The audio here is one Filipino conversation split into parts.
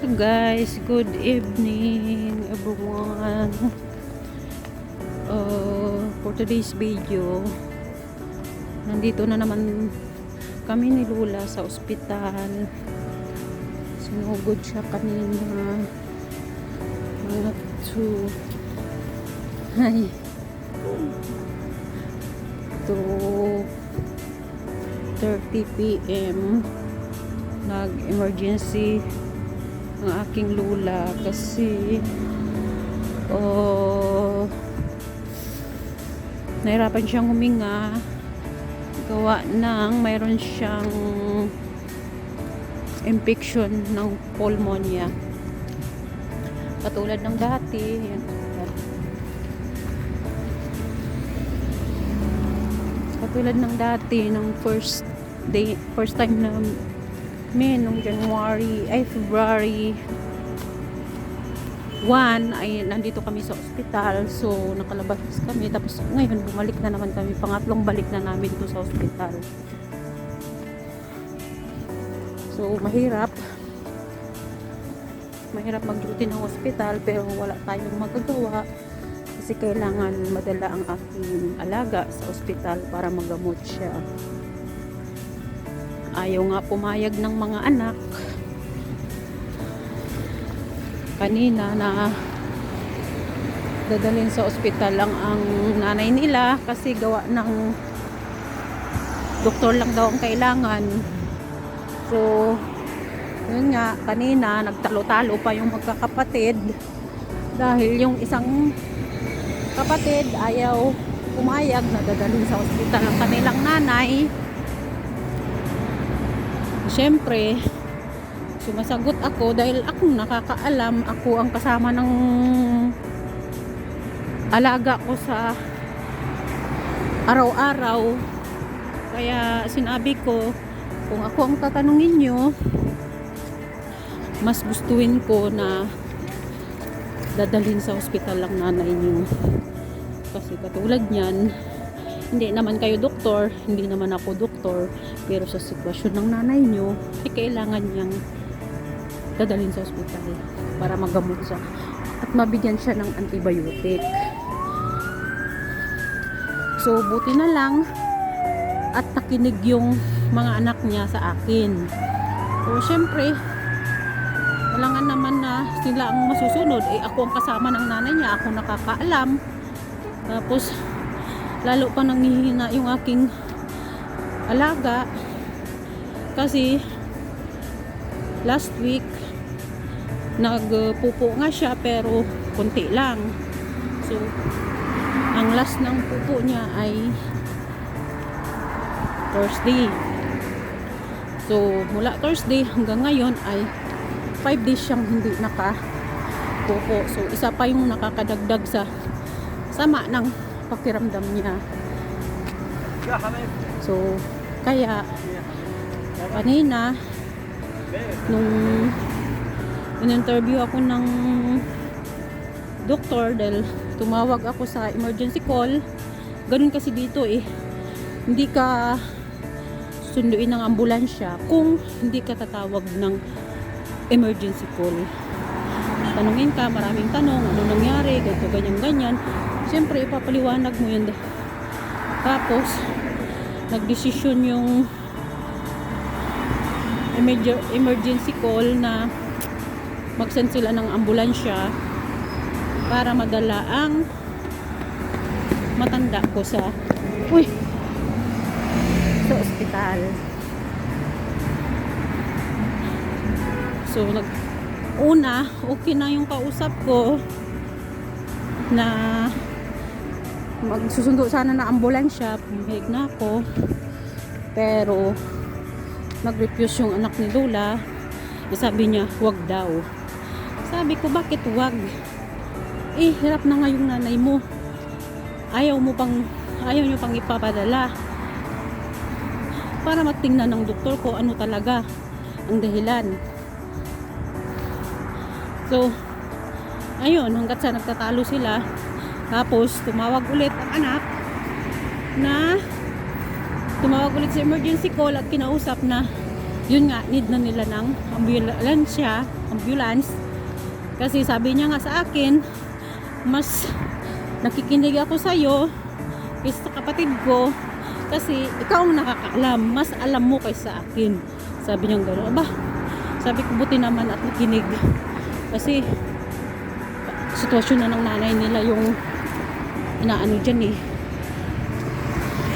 Guys, good evening everyone. For today's video, nandito na naman kami ni Lola sa ospital. Sinugod siya kanina mga 2:30 p.m. nag-emergency ang aking lula kasi nahirapan siyang huminga gawa ng mayroon siyang infection ng pneumonia katulad ng dati. Yan. Katulad ng dati ng first time na nung February 1 ay nandito kami sa ospital, so nakalabas kami, tapos ngayon bumalik na naman kami, pangatlong balik na namin to sa ospital. So mahirap mag-duty ng ospital, pero wala tayong magagawa kasi kailangan madala ang aking alaga sa ospital para magamot siya. Ayaw nga pumayag ng mga anak kanina na dadalhin sa ospital lang ang nanay nila kasi gawa ng doktor lang daw ang kailangan. So yun nga, kanina nagtalo-talo pa yung magkakapatid dahil yung isang kapatid ayaw pumayag na dadalhin sa ospital ang kanilang nanay. Siyempre, sumasagot ako dahil akong nakakaalam, ako ang kasama ng alaga ko sa araw-araw. Kaya sinabi ko, kung ako ang tatanungin nyo, mas gustuin ko na dadalhin sa ospital lang nanay nyo. Kasi katulad nyan, hindi naman kayo doktor, hindi naman ako doktor, pero sa sitwasyon ng nanay nyo, kailangan niyang dadalhin sa ospital para magamot siya at mabigyan siya ng antibiotic. So buti na lang at nakinig yung mga anak niya sa akin. So syempre, kailangan naman na sila ang masusunod. Ako ang kasama ng nanay niya, ako nakakaalam. Tapos lalo pa nanghihina yung aking alaga kasi last week nagpupo nga siya pero konti lang. So ang last ng pupo niya ay Thursday. So mula Thursday hanggang ngayon ay 5 days siyang hindi nakapupo. So isa pa yung nakakadagdag sa sama ng pakiramdam niya. So kaya kanina nung in-interview ako ng doktor dahil tumawag ako sa emergency call, ganun kasi dito hindi ka sunduin ng ambulansya kung hindi ka tatawag ng emergency call. Tanungin ka, maraming tanong, ano nangyari, ganito, ganyan. Siyempre ipapaliwanag mo yun. Tapos nagdesisyon yung emergency call na mag-send sila ng ambulansya para madala ang matanda ko sa ospital. So okay na yung kausap ko na magsusundo sana na ambulansya, pumayag na ako, pero nag-refuse yung anak ni Lola. Sabi niya wag daw. Sabi ko bakit wag? Hirap na nga yung nanay mo, ayaw nyo pang ipapadala para matingnan ng doktor ko ano talaga ang dahilan. So ayun, hanggat sa nagtatalo sila. Tapos tumawag ulit ang anak tumawag ulit sa emergency call at kinausap na yun nga, need na nila ng ambulance. Kasi sabi niya nga sa akin, mas nakikinig ako sa'yo kaysa sa kapatid ko kasi ikaw ang nakakaalam, mas alam mo kaysa akin. Sabi niya gano'n. Aba, sabi ko buti naman at nakinig kasi sitwasyon na ng nanay nila yung inaano dyan eh,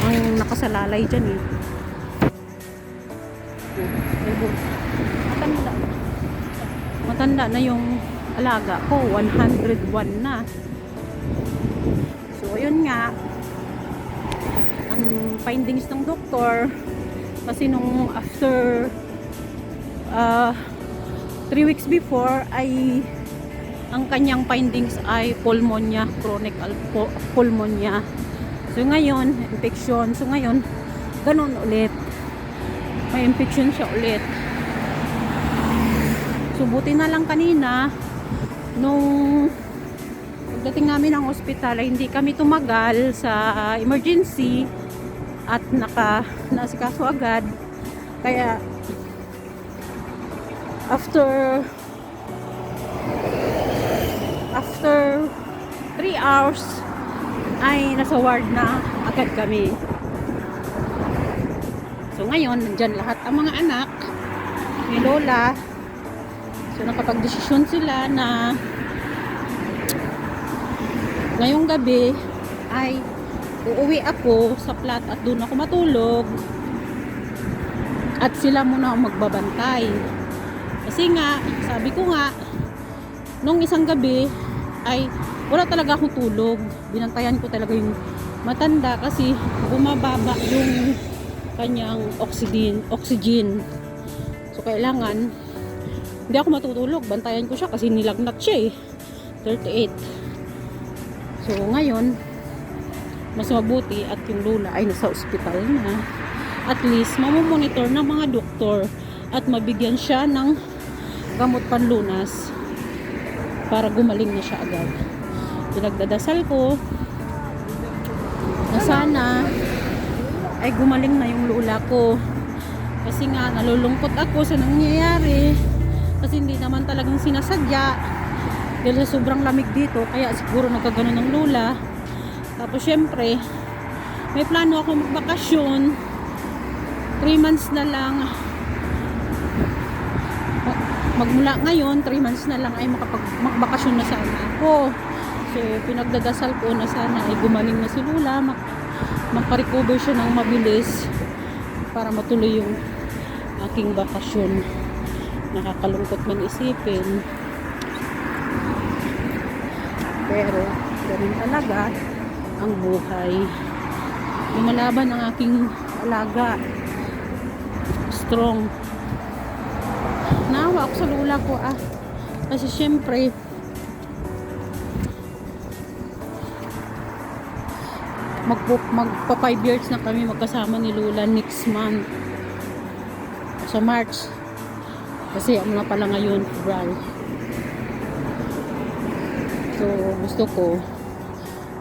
ang nakasalalay dyan eh. Matanda na yung alaga ko, 101 na. So ayun nga, ang findings ng doktor kasi nung after 3 weeks before ay ang kanyang findings ay pulmonya, chronic pulmonya. So ngayon, infection. So ngayon, ganun ulit. May infection siya ulit. So buti na lang kanina nung pagdating namin ng ospital ay hindi kami tumagal sa emergency at nasikaso agad. Kaya after 3 hours ay nasa ward na agad kami. So ngayon, nandyan lahat ang mga anak ni Lola. So nakapag-desisyon sila na ngayong gabi ay uuwi ako sa flat at doon ako matulog at sila muna ang magbabantay. Kasi nga, sabi ko nga, nung isang gabi ay wala talaga akong tulog. Binantayan ko talaga yung matanda kasi bumababa yung kanyang oxygen. So kailangan hindi ako matutulog. Bantayan ko siya kasi nilagnat siya eh. 38. So ngayon mas mabuti at yung Lola ay nasa ospital na. At least mamomonitor ng mga doktor at mabigyan siya ng gamot panlunas para gumaling na siya agad. Pinagdadasal ko na sana ay gumaling na yung Lola ko kasi nga nalulungkot ako sa nangyayari kasi hindi naman talagang sinasadya dahil sa sobrang lamig dito kaya siguro nagkaganon ng Lola. Tapos syempre may plano ako magbakasyon 3 months na lang magmula ngayon 3 months na lang ay magbakasyon na sana ako. So pinagdadasal ko na sana ay gumaling na si Lola, magpa-recover siya ng mabilis para matuloy yung aking bakasyon. Nakakalungkot man isipin pero ganun talaga ang buhay. Lumalaban ang aking alaga, strong. Naawa ako sa Lola ko kasi syempre magpa 5 years na kami magkasama ni Lola next month sa March kasi ano na pala ngayon, February. So gusto ko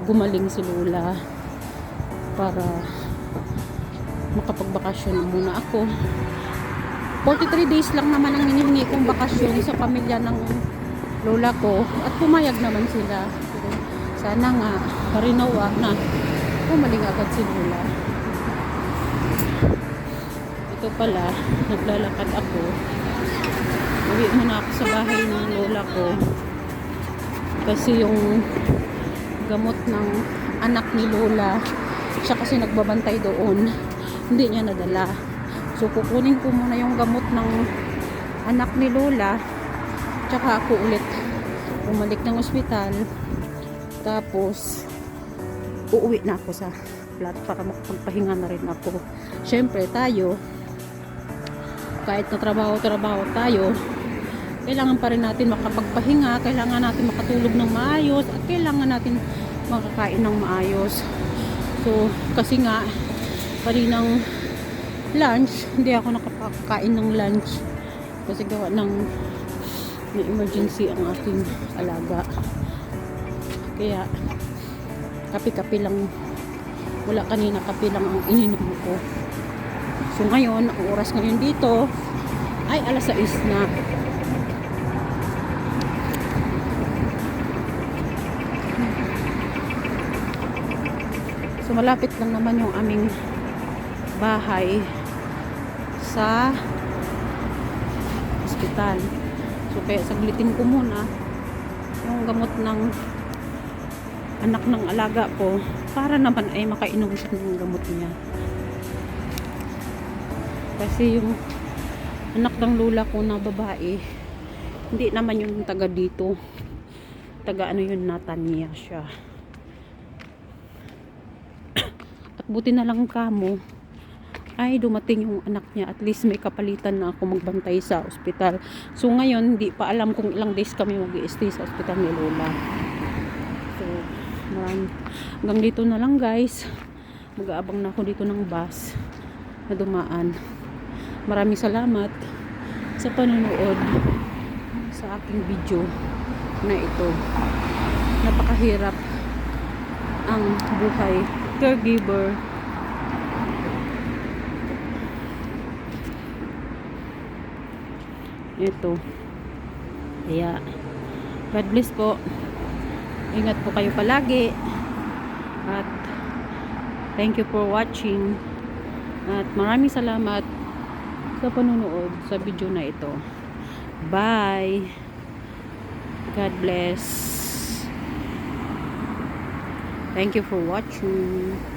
gumaling si Lola para makapagbakasyon muna ako. 43 days lang naman ang hinihingi kong bakasyon sa pamilya ng Lola ko at pumayag naman sila. So, sana nga parinawa na gumaling agad si Lola. Ito pala, naglalakad ako. Uwi muna ako sa bahay ng Lola ko kasi yung gamot ng anak ni Lola siya kasi nagbabantay doon, hindi niya nadala. So kukunin ko muna yung gamot ng anak ni Lola tsaka ako ulit bumalik ng ospital tapos uuwi na ako sa flat para makapagpahinga na rin ako. Syempre tayo kahit na trabaho tayo, kailangan pa rin natin makapagpahinga, kailangan natin makatulog ng maayos at kailangan natin makakain ng maayos. So kasi nga kaninang lunch, hindi ako nakapakain ng lunch kasi gawa ng may emergency ang aking alaga. Kaya kape-kape lang, wala kanina kape lang ang ininom ko. So ngayon, ang oras ngayon dito ay alas 6 na. So malapit lang naman yung aming bahay sa ospital. So kaya saglitin ko muna yung gamot ng anak ng alaga ko para naman ay makainom siya ng gamot niya. Kasi yung anak ng lola ko na babae, hindi naman yung taga dito. Taga ano yun, Natania siya. At buti na lang kamo ay dumating yung anak niya. At least may kapalitan na ako magbantay sa ospital. So ngayon, hindi pa alam kung ilang days kami mag-i-stay sa ospital ni lola. So, hanggang dito na lang guys. Mag-aabang na ako dito ng bus na dumaan. Maraming salamat sa panonood sa aking video na ito. Napakahirap ang buhay caregiver. Ito. Kaya, God bless po. Ingat po kayo palagi. At thank you for watching. At maraming salamat sa panonood sa video na ito. Bye. God bless. Thank you for watching.